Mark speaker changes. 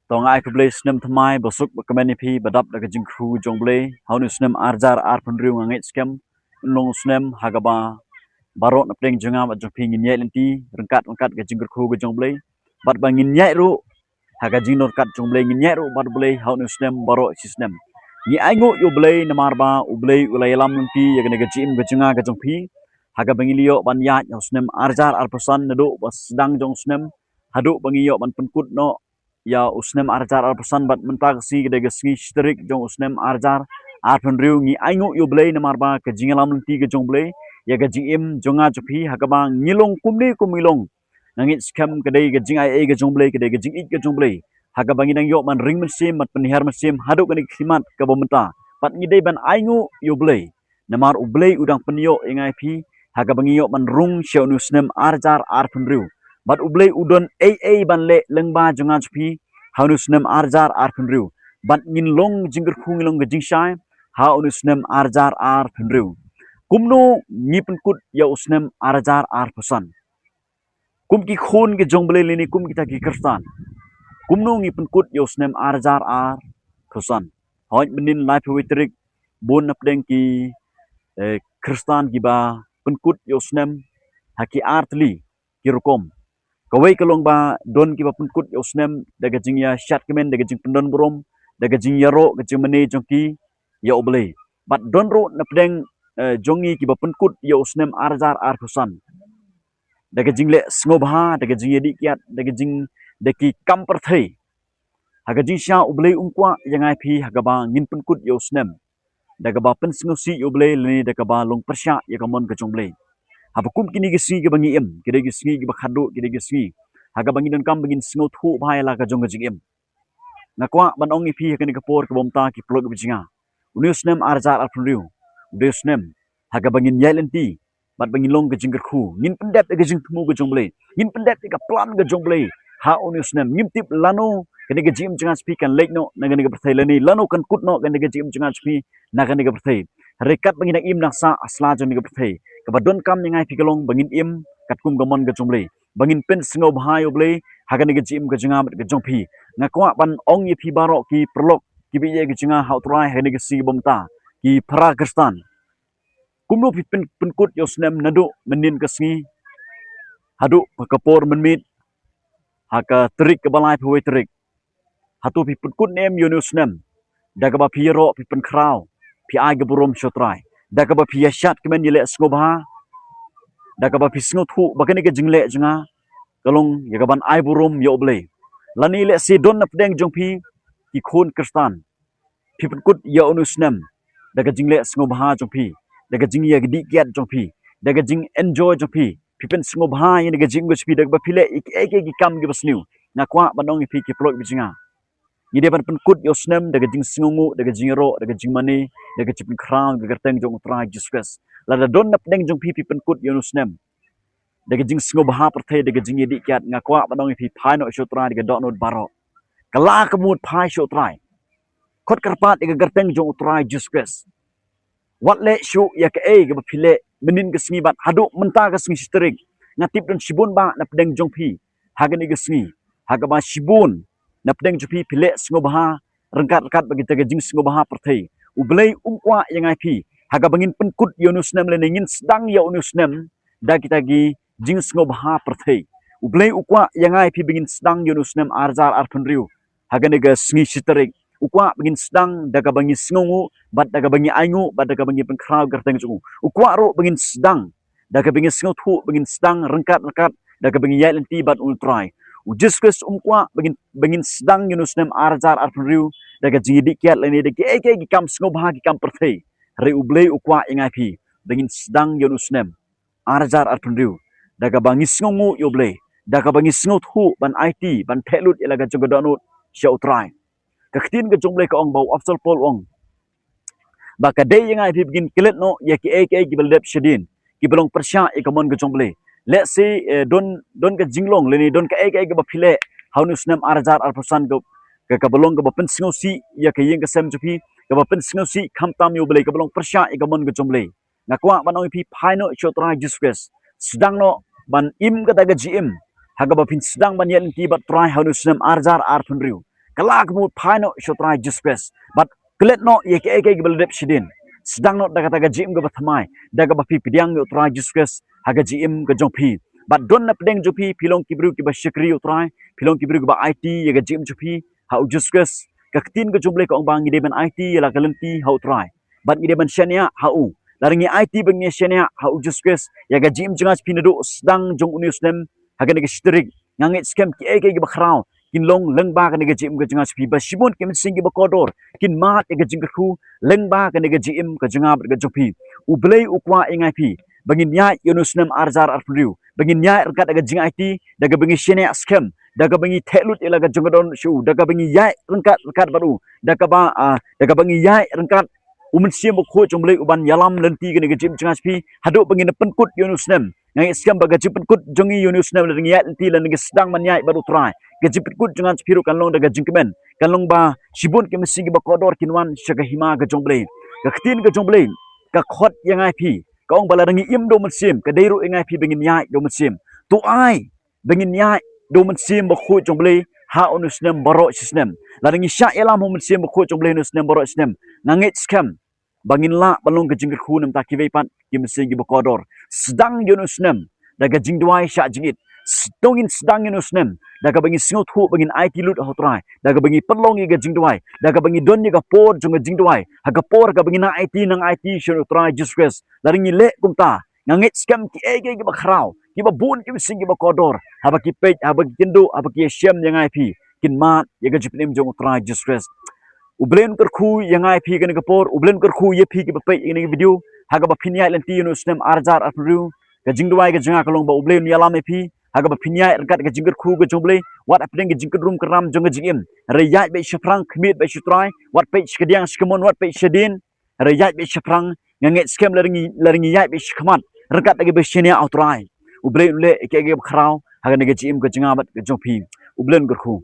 Speaker 1: tong ai ku blei snem thamai bosuk bakmeni phi badap daga jingkhu jonglei haunu snem arjar ar punriu ngait skem long snem hagaba barok na pleng junga ba jongphi nginyai lenti rengkat ga jingkhu ga jonglei bat ba nginyai ru haga jinor kat jonglei nginyai ru bat blei haunu snem barok sisnem ni aingu yu blei namarba ublei ulai lam lenti yaga ga jim ga junga ga jongphi haga bangilio ban ya snem arjar ar pesan nadu bas sedang jong snem hadu bangio ban penkut no ya usnem arjar ar pesan bat mentak si gede gesgi strik jong usnem arjar ar penriu ngi aingu yu blei namarba ke jingalam lenti ke jong blei ya ga jim jonga jupi hakaba ngilong kumni kumilong nangit skam gede ge jing ai ge jong blei gede ge jing ik ge jong blei haga bangi nang yo man ring mesim mat penihar mesim hadu gani khimat ke bomenta pat ngidei ban aingu yu blei namar ublei udang penyo ingai phi haga bangi yo man rung sheu nu snem arjar ar penriu bat ublei udon ban le lengba jonga jupi haunu snem arjar ar penriu bat ngin long jingger khung long gejing shai haunu snem arjar ar penriu kumno ngi penkut ya usnem arjar ar pesan kum ki khun ke jong blei lini kum kita ki kristan kumno ngi penkut ya usnem arjar ar pesan hoj menin lai pewitrik bon napdeng ki kristan giba penkut ya usnem haki artli kirukom kawai kalong ba don ki ba penkut ya usnem daga jing ya syat kemen daga jing pendon brom daga jing ya ro ke jing mene jongki ya oblei bat don ro napdeng jongi ki ba penkut ya usnem arjar ar pesan daga jing le snobha daga jing yedi kiat daga jing deki kamperthei haga jing sha oblei ungkwa yangai phi haga ba ngin penkut ya usnem daga ba pen snosi oblei leni daga ba long persya ya kamon ke jonglei habakum kini gesi ke bangi em kide gesi ke bakhadu kide gesi haga bangi don kam bangin sngo thu bhai la ka jong jing em nakwa ban ongi phi kani kapor ke bomta ki plog bijinga uniusnem arjar alfunriu uniusnem haga bangin yelenti bat bangin long ke jingger khu ngin pendep ke jing thmu ke jonglei ngin pendep ke plan ke jonglei ha uniusnem ngim tip lano kani ke jim jangan speak kan lek no nagani ke berthai lani lano kan kut no kani ke jim jangan speak nagani ke berthai rekat bangin nak im naksa asla jong ke berthai kabadon kam ngai pikalong bangin im katkum gamon ke jomblei bangin pen sngo bhai oblei hagan ke jim ke janga ke jongphi ngakwa ban ong ye phi barok ki prolog ki biye ke janga hautrai hagan ke si bomta ki phara kristan kumno phi pen penkut yosnem nadu menin ke sngi hadu kapor menmit haka trik ke balai phoi trik hatu phi penkut nem yonusnem daga ba phi ro phi pen krau phi ai ke burom shotrai daga ba phi yashat kemen yele sngoba daga ba phi sngo thu bakani ke jingle janga kalong yagaban ai burom yo oblei lani le si don napdeng jongphi ki khun kristan phi penkut ya onusnem daga jingle sngoba jongphi daga jing ya gdi kiat jongphi daga jing enjoy jongphi phi pen sngoba yin daga jing gospi daga ba phile ek ki kam gi basniu nakwa banong phi ki plok bijinga ni depan penkut yosnem daga jing singungu daga jing ro daga jing mani daga chipin krang daga teng jong tra Jesus lada don napdeng jong phi penkut yonusnem daga jing singo baha perthai daga jing yedi kiat ngakwa banong phi phai no shotra daga dot not baro kala kemut phai shotra khot karpat daga garteng jong tra Jesus wat le shu ya ke ga phile menin ke sngi bat hadu menta ke sngi string ngatip don sibun ba napdeng jong phi hagani ke sngi hagaba sibun napdeng jupi phile sngo baha rengkat bagi taga jing sngo baha perthai ublei ungkwa yangai phi haga bangin penkut yonusnem le ningin sedang ya onusnem da kita gi jing sngo baha perthai ublei ukwa yangai phi bangin sedang yonusnem arjar arpunriu haga nega sngi sitrik ukwa bangin sedang daga bangi sngongu bat daga bangi aingu bat daga bangi penkrau garteng jungu ukwa ro bangin sedang daga bangi sngo thu bangin sedang rengkat daga bangi yalenti bat ultrai Ujiskus umkwa bangin sedang yunusnem arjar arpunriu daga jidi kiat leni daga eke gikam sngoba gikam perthai re ublei ukwa ingai phi bangin sedang yunusnem arjar arpunriu daga bangi sngongu yoblei daga bangi sngot hu ban IT ban thelut ilaga jogodonut shautrai kaktin ke jonglei ka ong bau afsal pol ong baka dei ingai phi bangin kilet no yaki eke gibelep shedin gibalong persya ikamon ke jonglei let's say don ka jinglong leni don ka ek ba phile haunusnem arjar alpusan ka kabalong ka bapen singosi ya ka yeng ka sem jupi ka bapen singosi khamtam yo bele ka balong persya igamon ka jomle nakwa banong phi phaino chotra Jesus sedang no ban im ka daga gm haga ba phin sedang ban yel ti bat try haunusnem arjar arpunriu kelak mu phano shotrai Jesus but klet no ye ke beledep sidin sedang no daga daga jim ga bathamai daga bapi pidiang utrai Jesus haga jim ga jongpi but don na pedeng jopi pilong kibru ki basyakri utrai pilong kibru ba IT ye ga jim jopi ha Jesus ka ketin ga jumble ka bang ide ban IT ye la kalenti ha utrai but ide ban shania ha u laringi IT bang shania ha Jesus ya ga jim jangas pinado sedang jong uniusnem haga ne strik ngangit scam ki ke bakrau kin long leng ba kan jim ka jangas pi ba sibon kim sing ki bakodor kin mat ke jing khu leng ba kan jim ka janga ga jopi ublei ukwa ingai pi bangin nya yunusnem arzar arfriu bangin nya erkat aga jing IT daga bangi shene scam daga bangi telut ilaga jongadon shu daga bangi yai rengkat baru daga bangi yai rengkat umen sim ko jomble uban yalam lenti gani gajim jangas pi hadu bangi penkut yunusnem ngai scam baga penkut jongi yunusnem lengi yai lenti lengi sedang manyai baru try gaji penkut jangan piru kan long daga jingkemen kan long ba sibun ke mesi ba kodor kinwan shaga hima ga jomble ga ktin ga jomble ka khot yang IP kong bala rangi im do mesim ka deiru ingai pi bengin nyai do mesim tu ai bengin nyai do mesim ba khu jomble ha onusnem baro sisnem la rangi sya elam ho mesim ba khu jomble onusnem baro sisnem nangit scam bangin la balong ke jingir khu nem takive pan ki mesim gi ba kodor sedang yunusnem daga jingdwai sya jingit sedongin sedang yunusnem daga bangi singot hu bangin IT lut hotrai daga bangi perlongi ga jingdwai daga bangi donni ga por jong jingdwai haga por ga bangi na IT nang IT shuru trai Jesus laringi le kumta ngangit scam ki ege ki bakrau ki ba bun ki sing ki ba kodor haba ki page haba ki kendo haba ki shem yang IP kin mat ye ga jipnim jong trai Jesus ublen kerku yang IP ga por ublen kerku ye pi ki ba page ini video haga ba pinya lenti yunusnem arjar apru ga jingdwai ga janga kalong ba ublen yalam IP haga bapinya erkat ke jingker khu ke jomble wat apeng ke jingker rum keram jong jingim reyat be syafrang khmit be syutrai wat pe skediang skemon wat pe sedin reyat be syafrang nganget skem laringi yat be skmat rekat ke be syenia autrai uble le ke krau haga ne ke jim ke jingabat ke jompi ublen gerku